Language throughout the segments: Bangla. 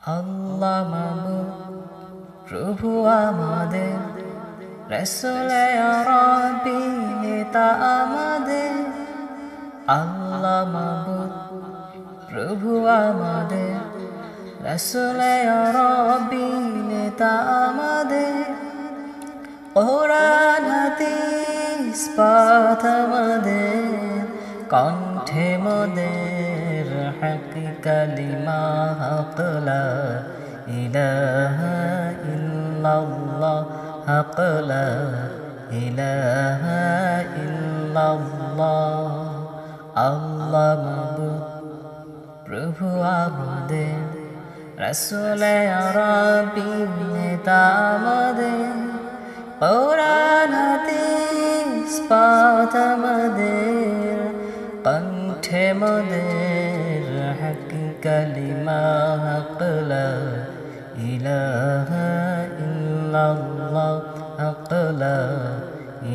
আল্লাহ মাবুদ প্রভু আমাদের, রাসূল আরবি নেতা আমাদের। আল্লাহ মাবুদ প্রভু আমাদের, রাসূল আরবি নেতা আমাদের। কোরআন হাদিস পাঠ আমাদের, কণ্ঠে মোদের হক কালিমা হক লা ইলাহা ইল্লাল্লাহ হক লা ইলাহা ইল্লাল্লাহ। আল্লাহ মাবুদ প্রভু আমাদের, রাসূল আরবি নেতা আমাদের। কোরআন হাদিস পাঠ আমাদের, কণ্ঠে মোদের হক কালিমা হক লা ইলাহা ইল্লাল্লাহ হক লা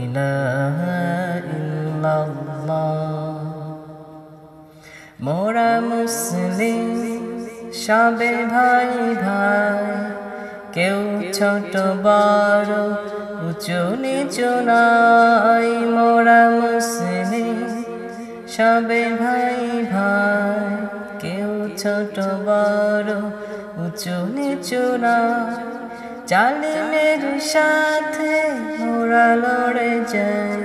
ইলাহা ইল্লাল্লাহ। মোরা মুসলিম সবে ভাই ভাই, কেউ ছোট বড় উঁচু নিচু নাই। মোরা মুসলিম সবে ভাই ভাই, কেউ ছোট বড় উঁচু নিচু নাই। জালিমের সাথে মোরা লড়ে যাই,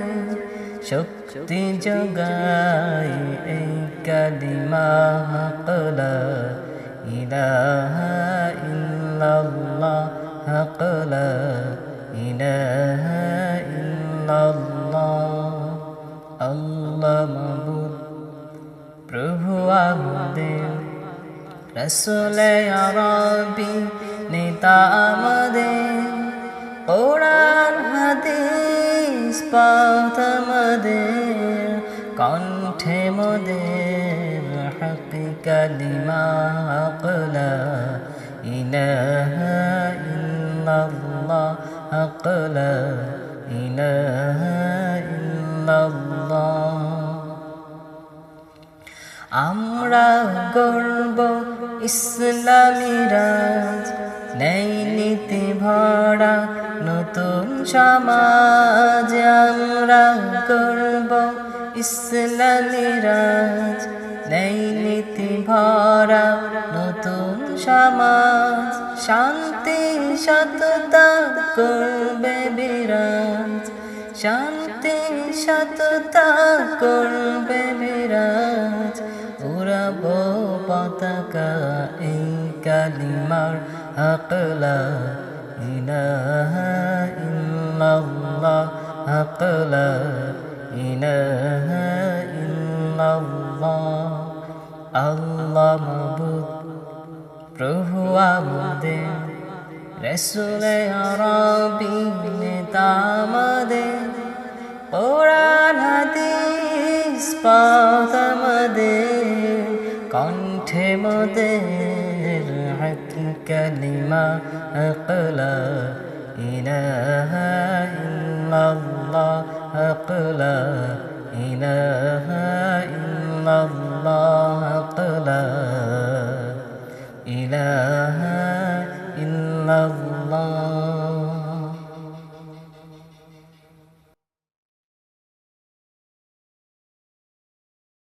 শক্তি যোগাই এই কালিমা হক লা ইলাহা ইল্লাল্লাহ হক লা ইলাহা ইল্লাল্লাহ। আল্লাহ মাবুদ প্রভু আমাদের, রাসূল আরবি নেতা আমাদের। কোরআন হাদিস পাঠ আমাদের, কণ্ঠে মোদের হক কালিমা হক লা ইলাহা ইল্লাল্লাহ হক লা ইলাহা ইল্লাল্লাহ। আমরা গর্ব ইসলামী রাজ, ন্যায় নীতি ভরা নতুন সমাজ। আমরা গর্ব ইসলামী রাজ, ন্যায় নীতি ভরা নতুন সমাজ। শান্তি সততা করবে বিরাজ, শান্তি সততা করবে বিরাজ। উড়াবো পতাকা এই কালিমার হক লা ইলাহা ইল্লাল্লাহ হক লা ইলাহা ইল্লাল্লাহ। আল্লাহ মাবুদ প্রভু আমাদের, রাসূল আরবি নেতা আমাদের। কোরআন হাদিস পাঠ আমাদের, কণ্ঠে মোদের হক কালিমা হক লা ইলাহা ইল্লাল্লাহ হক লা ইলাহা ইল্লাল্লাহ হক লা